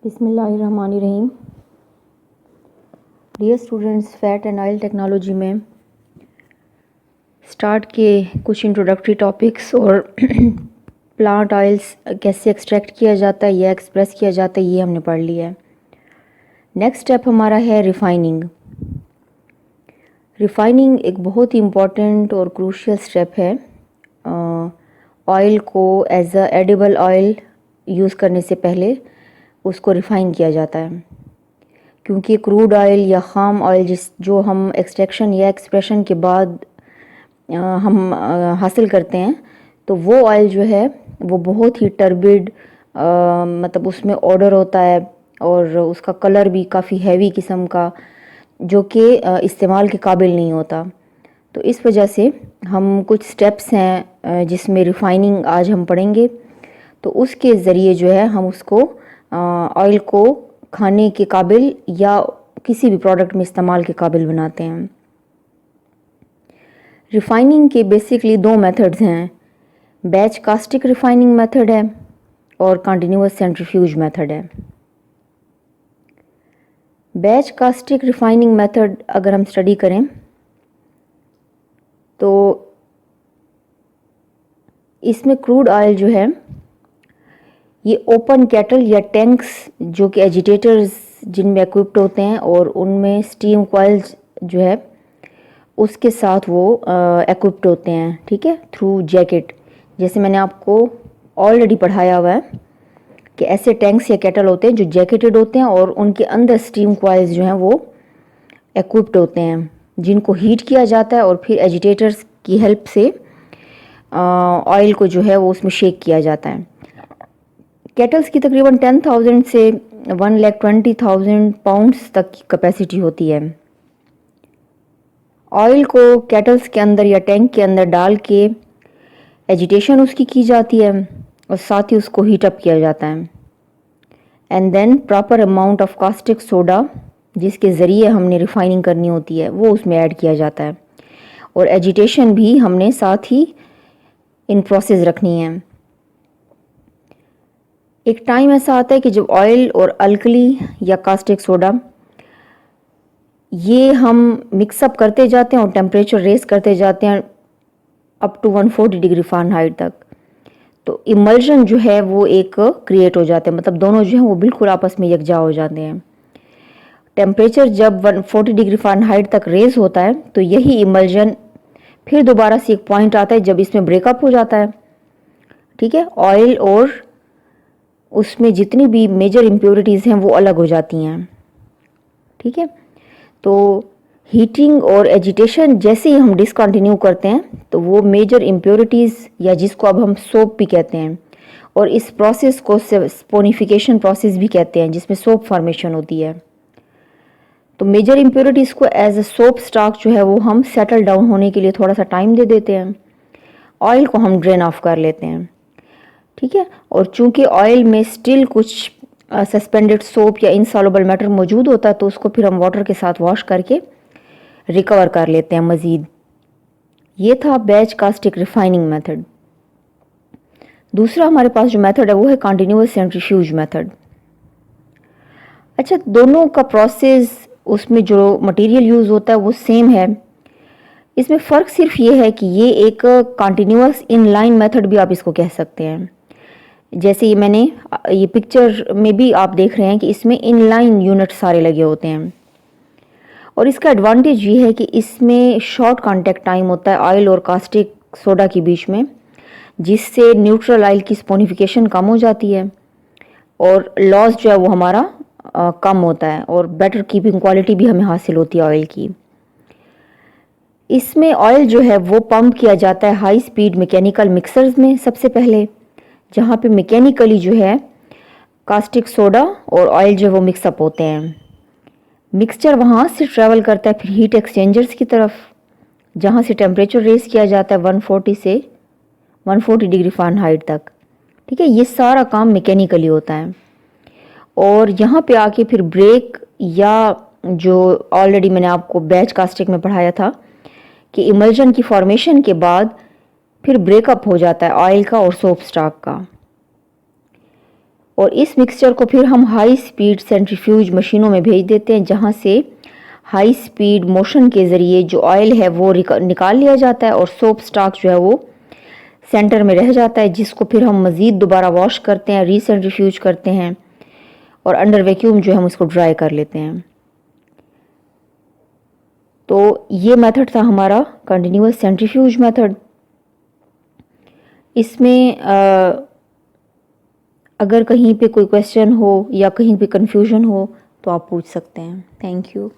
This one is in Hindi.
बिस्मिल्लाहिर्रहमानिर्रहीम। Dear students, fat and oil technology में स्टार्ट के कुछ इंट्रोडक्टरी टॉपिक्स और प्लांट ऑयल्स कैसे एक्सट्रैक्ट किया जाता है या एक्सप्रेस किया जाता है ये हमने पढ़ लिया है। नेक्स्ट स्टेप हमारा है रिफ़ाइनिंग। रिफ़ाइनिंग एक बहुत ही इम्पॉर्टेंट और क्रूशियल स्टेप है। ऑयल को as a edible oil use करने से पहले उसको रिफ़ाइन किया जाता है, क्योंकि क्रूड ऑयल या ख़ाम ऑयल जो हम एक्सट्रैक्शन या एक्सप्रेशन के बाद हम हासिल करते हैं, तो वो ऑयल जो है वो बहुत ही टर्बिड, मतलब उसमें ऑडर होता है और उसका कलर भी काफ़ी हैवी किस्म का, जो कि इस्तेमाल के काबिल नहीं होता। तो इस वजह से हम कुछ स्टेप्स हैं जिसमें रिफ़ाइनिंग आज हम पढ़ेंगे, तो उसके ज़रिए जो है हम उसको ऑयल को खाने के काबिल या किसी भी प्रोडक्ट में इस्तेमाल के काबिल बनाते हैं। रिफ़ाइनिंग के बेसिकली दो मेथड्स हैं, बैच कास्टिक रिफ़ाइनिंग मेथड है और कंटिन्यूअस सेंट्रीफ्यूज मेथड है। बैच कास्टिक रिफ़ाइनिंग मेथड अगर हम स्टडी करें तो इसमें क्रूड ऑयल जो है ये ओपन केटल या टैंक्स जो कि एजिटेटर्स जिनमें इक्विप्ड होते हैं और उनमें स्टीम कॉइल्स जो है उसके साथ वो इक्विप्ड होते हैं, ठीक है, थ्रू जैकेट। जैसे मैंने आपको ऑलरेडी पढ़ाया हुआ है कि ऐसे टैंक्स या केटल होते हैं जो जैकेटेड होते हैं और उनके अंदर स्टीम कॉइल्स जो हैं वो इक्विप्ड होते हैं, जिनको हीट किया जाता है और फिर एजिटेटर्स की हेल्प से ऑयल को जो है वो उसमें शेक किया जाता है। केटल्स की तकरीबन 10,000 से 1,20,000 पाउंड्स तक की कैपेसिटी होती है। ऑयल को केटल्स के अंदर या टैंक के अंदर डाल के एजिटेशन उसकी की जाती है और साथ ही उसको हीट अप किया जाता है। And then proper amount of caustic soda जिसके ज़रिए हमने रिफ़ाइनिंग करनी होती है वो उसमें ऐड किया जाता है और एजिटेशन भी हमने साथ ही इन प्रोसेस रखनी है। एक टाइम ऐसा आता है कि जब ऑयल और अल्कली या कास्टिक सोडा ये हम मिक्सअप करते जाते हैं और टेम्परेचर रेस करते जाते हैं अप टू 140 डिग्री फ़ारेनहाइट तक, तो इमल्शन जो है वो एक क्रिएट हो जाते हैं, मतलब दोनों जो हैं वो बिल्कुल आपस में यकजा हो जाते हैं। टेम्परेचर जब 140 डिग्री फ़ारेनहाइट तक रेस होता है तो यही इमल्शन फिर दोबारा से एक पॉइंट आता है जब इसमें ब्रेकअप हो जाता है, ठीक है, ऑयल और उसमें जितनी भी मेजर इम्प्योरिटीज़ हैं वो अलग हो जाती हैं, ठीक है। तो हीटिंग और एजिटेशन जैसे ही हम डिसकंटिन्यू करते हैं तो वो मेजर इम्प्योरिटीज़ या जिसको अब हम सोप भी कहते हैं, और इस प्रोसेस को स्पोनिफिकेशन प्रोसेस भी कहते हैं जिसमें सोप फॉर्मेशन होती है। तो मेजर इम्प्योरिटीज़ को एज अ सोप स्टॉक जो है वो हम सेटल डाउन होने के लिए थोड़ा सा टाइम दे देते हैं, ऑयल को हम ड्रेन ऑफ कर लेते हैं, ठीक है। और चूंकि ऑयल में स्टिल कुछ सस्पेंडेड सोप या इनसॉल्युबल मैटर मौजूद होता है तो उसको फिर हम वाटर के साथ वॉश करके रिकवर कर लेते हैं मज़ीद। ये था बैच कास्टिक रिफाइनिंग मेथड। दूसरा हमारे पास जो मेथड है वो है कंटिन्यूअस सेंट्रीफ्यूज मेथड। अच्छा, दोनों का प्रोसेस, उसमें जो मटेरियल यूज़ होता है वो सेम है, इसमें फ़र्क सिर्फ ये है कि ये एक कंटिन्यूअस इनलाइन मेथड भी आप इसको कह सकते हैं। जैसे ये मैंने ये पिक्चर में भी आप देख रहे हैं कि इसमें इनलाइन यूनिट सारे लगे होते हैं, और इसका एडवांटेज ये है कि इसमें शॉर्ट कांटेक्ट टाइम होता है ऑयल और कास्टिक सोडा के बीच में, जिससे न्यूट्रल ऑयल की स्पोनिफिकेशन कम हो जाती है और लॉस जो है वो हमारा कम होता है और बेटर कीपिंग क्वालिटी भी हमें हासिल होती है ऑयल की। इसमें ऑयल जो है वो पंप किया जाता है हाई स्पीड मैकेनिकल मिक्सर्स में सबसे पहले, जहाँ पे मैकेनिकली जो है कास्टिक सोडा और ऑयल जो वो मिक्सअप होते हैं। मिक्सचर वहाँ से ट्रैवल करता है फिर हीट एक्सचेंजर्स की तरफ, जहाँ से टेम्परेचर रेस किया जाता है 140 से 140 डिग्री फ़ारेनहाइट तक, ठीक है। ये सारा काम मैकेनिकली होता है और यहाँ पे आके फिर ब्रेक, या जो ऑलरेडी मैंने आपको बैच कास्टिक में पढ़ाया था कि इमल्शन की फॉर्मेशन के बाद फिर ब्रेकअप हो जाता है ऑयल का और सोप स्टॉक का। और इस मिक्सचर को फिर हम हाई स्पीड सेंट्रीफ्यूज मशीनों में भेज देते हैं, जहाँ से हाई स्पीड मोशन के ज़रिए जो ऑयल है वो निकाल लिया जाता है और सोप स्टॉक जो है वो सेंटर में रह जाता है, जिसको फिर हम मज़ीद दोबारा वॉश करते हैं, रीसेंट्रीफ्यूज करते हैं और अंडर वैक्यूम जो है हम उसको ड्राई कर लेते हैं। तो ये मेथड था हमारा कंटिन्यूअस सेंट्रीफ्यूज मेथड। इसमें अगर कहीं पे कोई क्वेश्चन हो या कहीं पे कंफ्यूजन हो तो आप पूछ सकते हैं। Thank you.